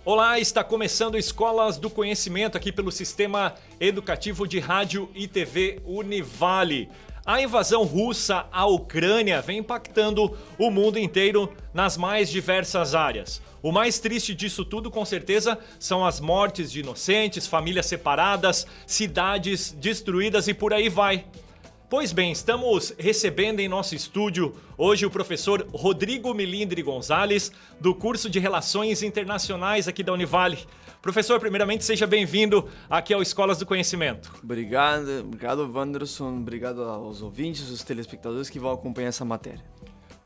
Olá, está começando Escolas do Conhecimento aqui pelo Sistema Educativo de Rádio e TV Univale. A invasão russa à Ucrânia vem impactando o mundo inteiro nas mais diversas áreas. O mais triste disso tudo, com certeza, são as mortes de inocentes, famílias separadas, cidades destruídas e por aí vai. Pois bem, estamos recebendo em nosso estúdio hoje o professor Rodrigo Milindre Gonzalez, do curso de Relações Internacionais aqui da Univale. Professor, primeiramente, seja bem-vindo aqui ao Escolas do Conhecimento. Obrigado, Wanderson. Obrigado aos ouvintes, os telespectadores que vão acompanhar essa matéria.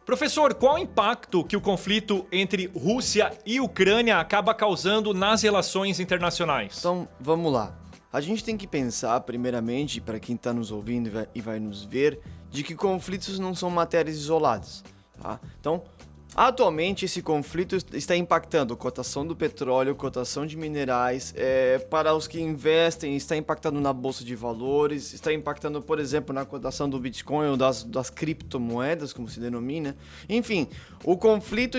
Professor, qual o impacto que o conflito entre Rússia e Ucrânia acaba causando nas relações internacionais? Então, vamos lá. A gente tem que pensar, primeiramente, para quem está nos ouvindo e vai nos ver, de que conflitos não são matérias isoladas. Tá? Então, atualmente, esse conflito está impactando a cotação do petróleo, cotação de minerais, para os que investem, está impactando na bolsa de valores, está impactando, por exemplo, na cotação do Bitcoin ou das criptomoedas, como se denomina. Enfim, o conflito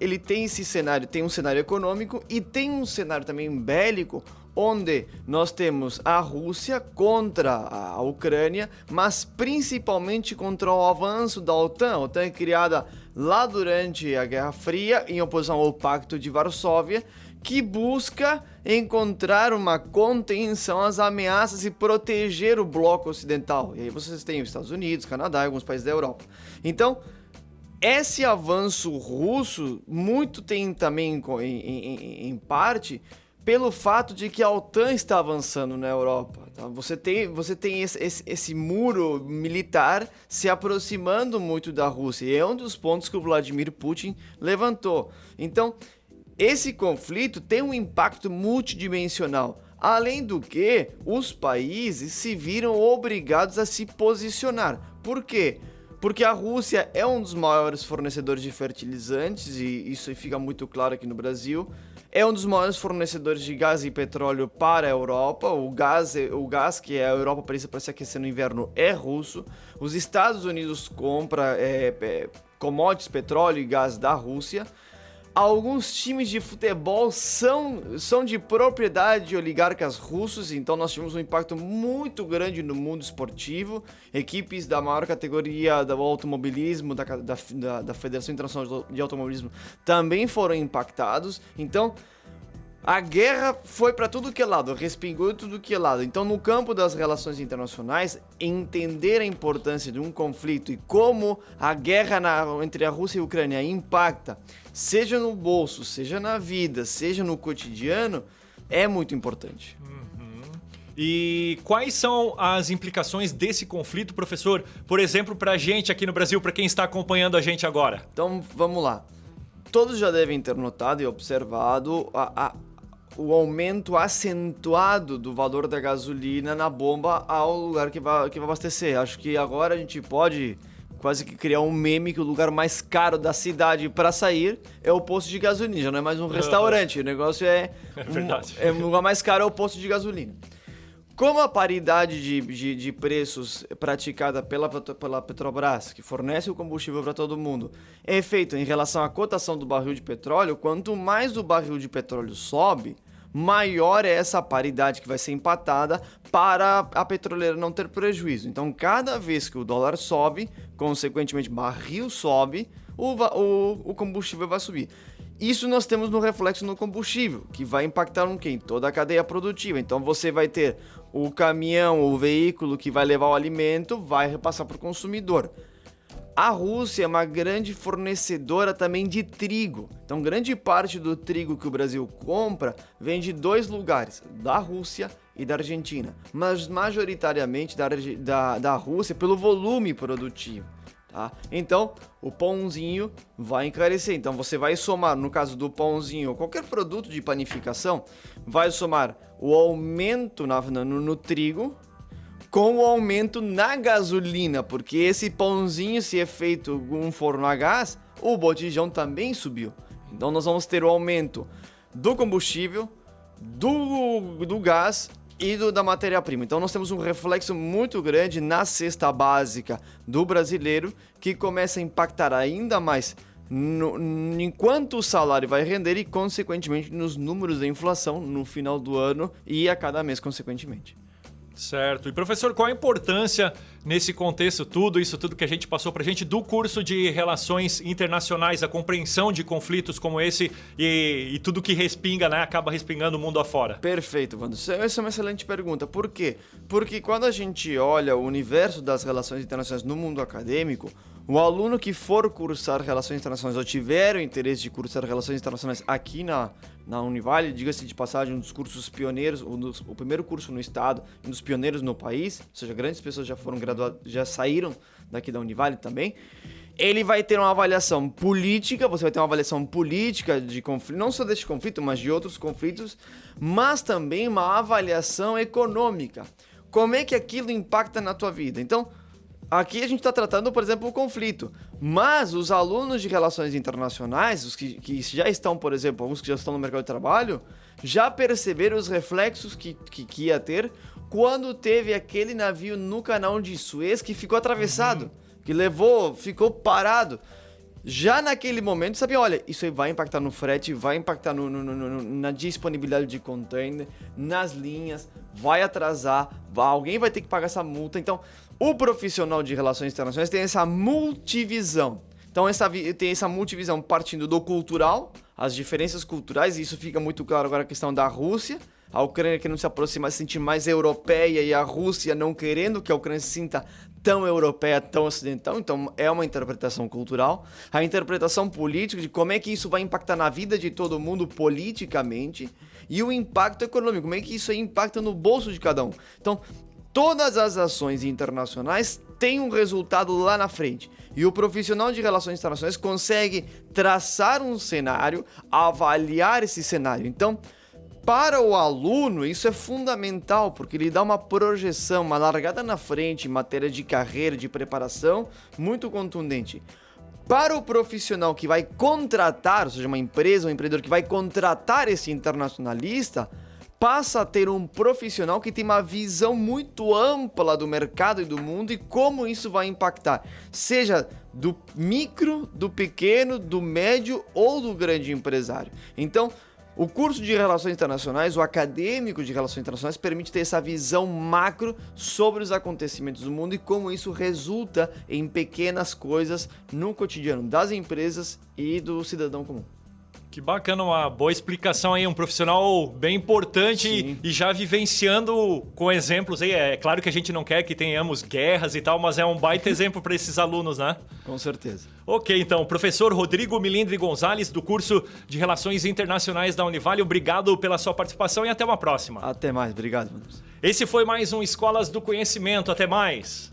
ele tem esse cenário, tem um cenário econômico e tem um cenário também bélico, onde nós temos a Rússia contra a Ucrânia, mas principalmente contra o avanço da OTAN. A OTAN é criada lá durante a Guerra Fria, em oposição ao Pacto de Varsóvia, que busca encontrar uma contenção às ameaças e proteger o bloco ocidental. E aí vocês têm os Estados Unidos, Canadá e alguns países da Europa. Então, esse avanço russo muito tem também, em parte, pelo fato de que a OTAN está avançando na Europa. Tá? Você tem esse muro militar se aproximando muito da Rússia. E é um dos pontos que o Vladimir Putin levantou. Então, esse conflito tem um impacto multidimensional. Além do que, os países se viram obrigados a se posicionar. Por quê? Porque a Rússia é um dos maiores fornecedores de fertilizantes, e isso fica muito claro aqui no Brasil. É um dos maiores fornecedores de gás e petróleo para a Europa. O gás que a Europa precisa para se aquecer no inverno é russo. Os Estados Unidos compram commodities, petróleo e gás da Rússia. Alguns times de futebol são de propriedade de oligarcas russos, então nós tivemos um impacto muito grande no mundo esportivo. Equipes da maior categoria do automobilismo, da Federação Internacional de Automobilismo, também foram impactados. Então, a guerra foi para tudo que é lado, respingou tudo que é lado. Então, no campo das relações internacionais, entender a importância de um conflito e como a guerra entre a Rússia e a Ucrânia impacta, seja no bolso, seja na vida, seja no cotidiano, é muito importante. E quais são as implicações desse conflito, professor? Por exemplo, para a gente aqui no Brasil, para quem está acompanhando a gente agora. Então, vamos lá. Todos já devem ter notado e observado o aumento acentuado do valor da gasolina na bomba ao lugar que vai abastecer. Acho que agora a gente pode quase que criar um meme que o lugar mais caro da cidade para sair é o posto de gasolina, já não é mais um restaurante, o negócio verdade. O lugar mais caro é o posto de gasolina. Como a paridade de preços praticada pela Petrobras, que fornece o combustível para todo mundo, é feita em relação à cotação do barril de petróleo, quanto mais o barril de petróleo sobe, maior é essa paridade que vai ser empatada para a petroleira não ter prejuízo. Então, cada vez que o dólar sobe, consequentemente o barril sobe, o combustível vai subir. Isso nós temos no reflexo no combustível, que vai impactar no quê? Em toda a cadeia produtiva. Então você vai ter o caminhão, o veículo que vai levar o alimento, vai repassar para o consumidor. A Rússia é uma grande fornecedora também de trigo. Então grande parte do trigo que o Brasil compra vem de dois lugares, da Rússia e da Argentina. Mas majoritariamente da Rússia pelo volume produtivo. Tá? Então, o pãozinho vai encarecer. Então, você vai somar, no caso do pãozinho, qualquer produto de panificação, vai somar o aumento no trigo com o aumento na gasolina, porque esse pãozinho, se é feito com um forno a gás, o botijão também subiu. Então, nós vamos ter o aumento do combustível, do gás e da matéria-prima. Então nós temos um reflexo muito grande na cesta básica do brasileiro, que começa a impactar ainda mais enquanto o salário vai render e, consequentemente, nos números da inflação no final do ano e a cada mês, consequentemente. Certo. E professor, qual a importância nesse contexto, isso tudo que a gente passou pra gente, do curso de Relações Internacionais, a compreensão de conflitos como esse e tudo que respinga, né, acaba respingando o mundo afora? Perfeito, Wanderson. Essa é uma excelente pergunta. Por quê? Porque quando a gente olha o universo das relações internacionais no mundo acadêmico, o aluno que for cursar Relações Internacionais ou tiver o interesse de cursar Relações Internacionais aqui na Univale, diga-se de passagem, um dos cursos pioneiros, o primeiro curso no estado, um dos pioneiros no país, ou seja, grandes pessoas já foram graduadas, já saíram daqui da Univale também. Ele vai ter uma avaliação política, você vai ter uma avaliação política de conflito, não só deste conflito, mas de outros conflitos, mas também uma avaliação econômica. Como é que aquilo impacta na tua vida? Então, aqui a gente está tratando, por exemplo, o conflito, mas os alunos de relações internacionais, os que já estão, por exemplo, alguns que já estão no mercado de trabalho, já perceberam os reflexos que ia ter quando teve aquele navio no canal de Suez que ficou atravessado, que ficou parado. Já naquele momento, sabia, olha, isso aí vai impactar no frete, vai impactar na disponibilidade de container, nas linhas, vai atrasar, alguém vai ter que pagar essa multa. Então, o profissional de relações internacionais tem essa multivisão. Então, tem essa multivisão partindo do cultural, as diferenças culturais, e isso fica muito claro agora a questão da Rússia, a Ucrânia querendo se aproximar, se sentir mais europeia, e a Rússia não querendo que a Ucrânia se sinta tão europeia, tão ocidental. Então é uma interpretação cultural. A interpretação política de como é que isso vai impactar na vida de todo mundo politicamente, e o impacto econômico, como é que isso aí impacta no bolso de cada um. Então, todas as ações internacionais têm um resultado lá na frente. E o profissional de relações internacionais consegue traçar um cenário, avaliar esse cenário. Então, para o aluno, isso é fundamental, porque ele dá uma projeção, uma largada na frente em matéria de carreira, de preparação, muito contundente. Para o profissional que vai contratar, ou seja, uma empresa, um empreendedor que vai contratar esse internacionalista, passa a ter um profissional que tem uma visão muito ampla do mercado e do mundo e como isso vai impactar, seja do micro, do pequeno, do médio ou do grande empresário. Então, o curso de Relações Internacionais, o acadêmico de Relações Internacionais, permite ter essa visão macro sobre os acontecimentos do mundo e como isso resulta em pequenas coisas no cotidiano das empresas e do cidadão comum. Que bacana, uma boa explicação aí, um profissional bem importante e já vivenciando com exemplos aí. É claro que a gente não quer que tenhamos guerras e tal, mas é um baita exemplo para esses alunos, né? Com certeza. Ok, então, professor Rodrigo Milindre Gonzalez, do curso de Relações Internacionais da Univale, obrigado pela sua participação e até uma próxima. Até mais, obrigado, Anderson. Esse foi mais um Escolas do Conhecimento, até mais.